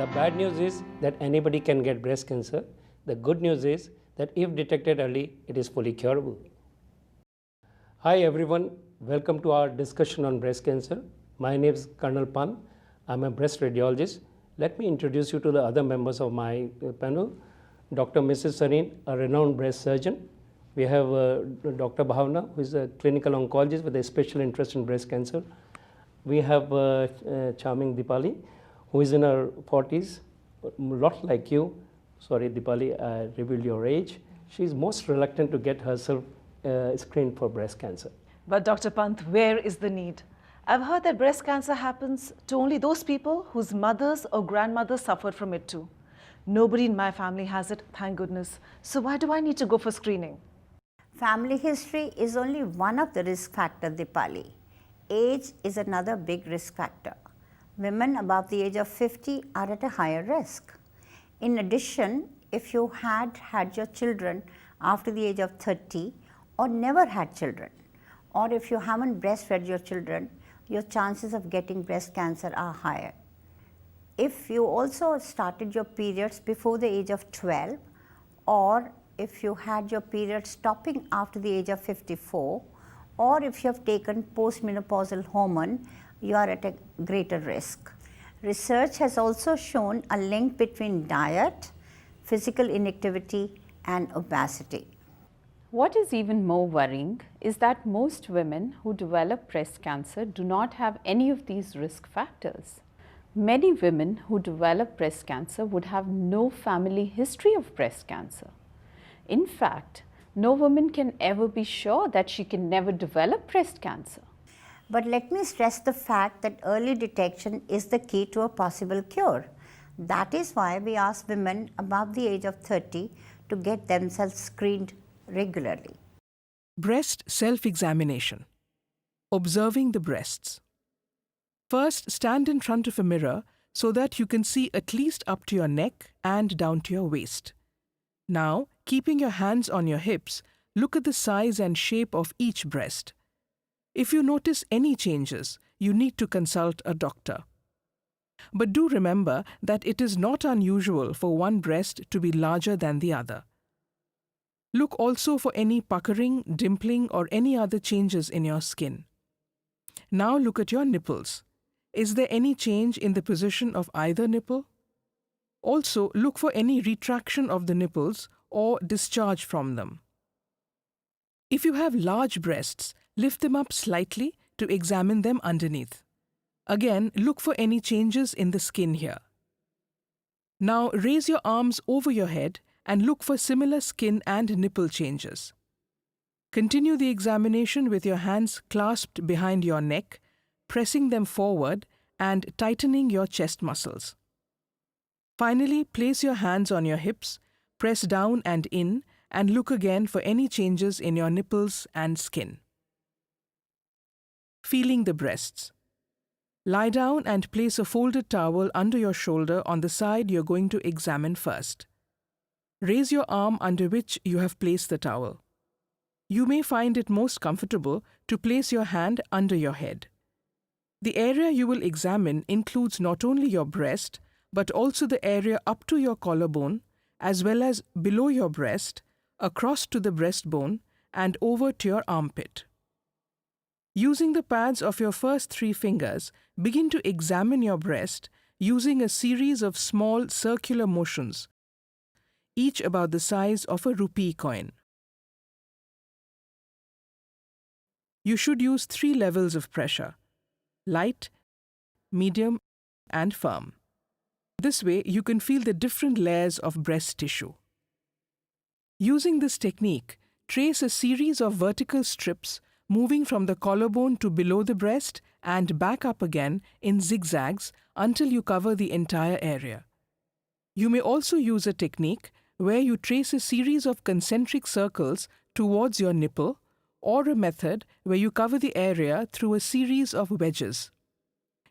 The bad news is that anybody can get breast cancer. The good news is that if detected early, it is fully curable. Hi everyone, welcome to our discussion on breast cancer. My name is Colonel Pan. I'm a breast radiologist. Let me introduce you to the other members of my panel. Dr. Mrs. Sareen, a renowned breast surgeon. We have Dr. Bhavna, who is a clinical oncologist with a special interest in breast cancer. We have charming Dipali, who is in her 40s, a lot like you. Sorry, Dipali, I revealed your age. She is most reluctant to get herself screened for breast cancer. But Dr. Pant, where is the need? I've heard that breast cancer happens to only those people whose mothers or grandmothers suffered from it too. Nobody in my family has it, thank goodness. So why do I need to go for screening? Family history is only one of the risk factors, Dipali. Age is another big risk factor. Women above the age of 50 are at a higher risk. In addition, if you had your children after the age of 30 or never had children, or if you haven't breastfed your children, your chances of getting breast cancer are higher. If you also started your periods before the age of 12, or if you had your period stopping after the age of 54, or if you have taken postmenopausal hormone, you are at a greater risk. Research has also shown a link between diet, physical inactivity, and obesity. What is even more worrying is that most women who develop breast cancer do not have any of these risk factors. Many women who develop breast cancer would have no family history of breast cancer. In fact, no woman can ever be sure that she can never develop breast cancer. But let me stress the fact that early detection is the key to a possible cure. That is why we ask women above the age of 30 to get themselves screened regularly. Breast self-examination. Observing the breasts. First, stand in front of a mirror so that you can see at least up to your neck and down to your waist. Now, keeping your hands on your hips, look at the size and shape of each breast. If you notice any changes, you need to consult a doctor. But do remember that it is not unusual for one breast to be larger than the other. Look also for any puckering, dimpling, or any other changes in your skin. Now look at your nipples. Is there any change in the position of either nipple? Also, look for any retraction of the nipples or discharge from them. If you have large breasts, lift them up slightly to examine them underneath. Again, look for any changes in the skin here. Now raise your arms over your head and look for similar skin and nipple changes. Continue the examination with your hands clasped behind your neck, pressing them forward and tightening your chest muscles. Finally, place your hands on your hips, press down and in, and look again for any changes in your nipples and skin. Feeling the breasts. Lie down and place a folded towel under your shoulder on the side you're going to examine first. Raise your arm under which you have placed the towel. You may find it most comfortable to place your hand under your head. The area you will examine includes not only your breast, but also the area up to your collarbone, as well as below your breast, across to the breastbone, and over to your armpit. Using the pads of your first 3 fingers, begin to examine your breast using a series of small circular motions, each about the size of a rupee coin. You should use 3 levels of pressure: light, medium, and firm. This way, you can feel the different layers of breast tissue. Using this technique, trace a series of vertical strips moving from the collarbone to below the breast and back up again in zigzags until you cover the entire area. You may also use a technique where you trace a series of concentric circles towards your nipple, or a method where you cover the area through a series of wedges.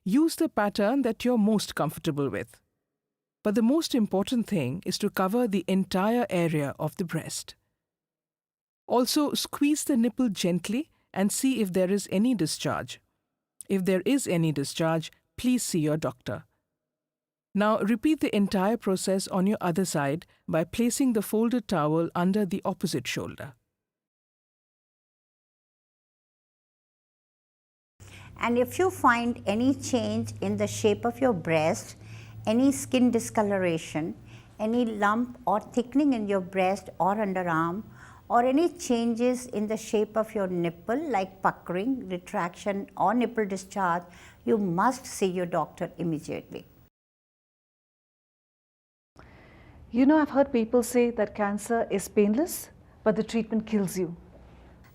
Use the pattern that you're most comfortable with. But the most important thing is to cover the entire area of the breast. Also, squeeze the nipple gently and see if there is any discharge. If there is any discharge, please see your doctor. Now repeat the entire process on your other side by placing the folded towel under the opposite shoulder. And if you find any change in the shape of your breast, any skin discoloration, any lump or thickening in your breast or underarm, or any changes in the shape of your nipple like puckering, retraction or nipple discharge, you must see your doctor immediately. You know, I've heard people say that cancer is painless, but the treatment kills you.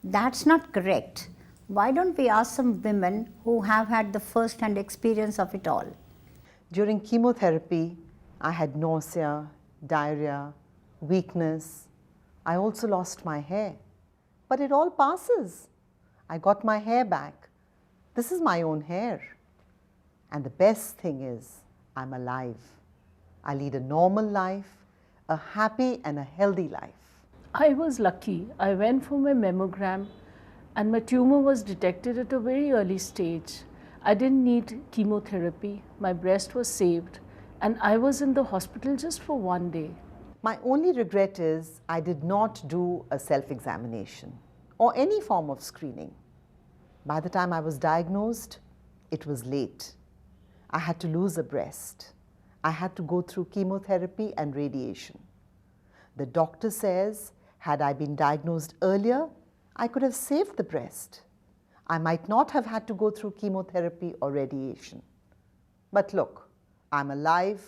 That's not correct. Why don't we ask some women who have had the first-hand experience of it all? During chemotherapy, I had nausea, diarrhea, weakness. I also lost my hair. But it all passes. I got my hair back. This is my own hair. And the best thing is, I'm alive. I lead a normal life, a happy and a healthy life. I was lucky. I went for my mammogram and my tumor was detected at a very early stage. I didn't need chemotherapy. My breast was saved and I was in the hospital just for 1 day. My only regret is I did not do a self-examination or any form of screening. By the time I was diagnosed, it was late. I had to lose a breast. I had to go through chemotherapy and radiation. The doctor says, had I been diagnosed earlier, I could have saved the breast. I might not have had to go through chemotherapy or radiation. But look, I'm alive,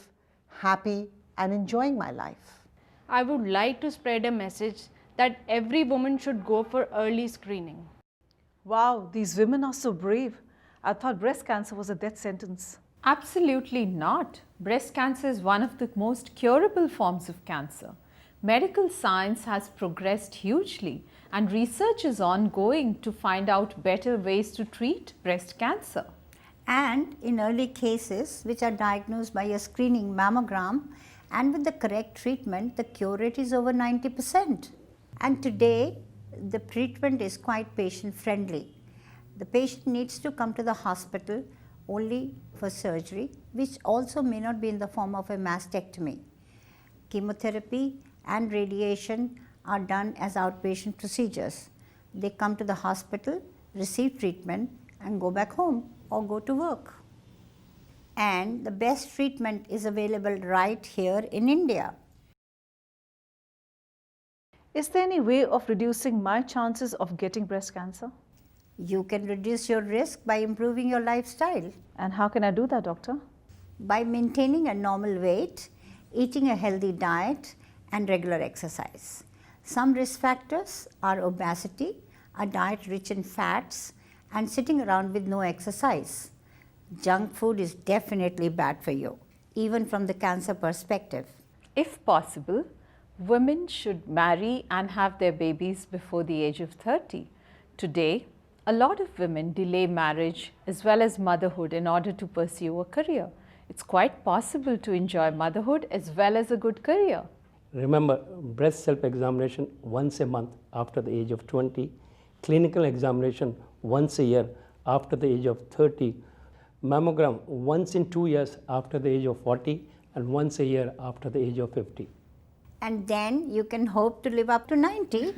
happy, and enjoying my life. I would like to spread a message that every woman should go for early screening. Wow, these women are so brave. I thought breast cancer was a death sentence. Absolutely not. Breast cancer is one of the most curable forms of cancer. Medical science has progressed hugely and research is ongoing to find out better ways to treat breast cancer. And in early cases, which are diagnosed by a screening mammogram, and with the correct treatment, the cure rate is over 90%. And today, the treatment is quite patient friendly. The patient needs to come to the hospital only for surgery, which also may not be in the form of a mastectomy. Chemotherapy and radiation are done as outpatient procedures. They come to the hospital, receive treatment, and go back home or go to work. And the best treatment is available right here in India. Is there any way of reducing my chances of getting breast cancer? You can reduce your risk by improving your lifestyle. And how can I do that, doctor? By maintaining a normal weight, eating a healthy diet, and regular exercise. Some risk factors are obesity, a diet rich in fats, and sitting around with no exercise. Junk food is definitely bad for you, even from the cancer perspective. If possible, women should marry and have their babies before the age of 30. Today, a lot of women delay marriage as well as motherhood in order to pursue a career. It's quite possible to enjoy motherhood as well as a good career. Remember, breast self-examination once a month after the age of 20, clinical examination once a year after the age of 30, mammogram once in 2 years after the age of 40, and once a year after the age of 50. And then you can hope to live up to 90.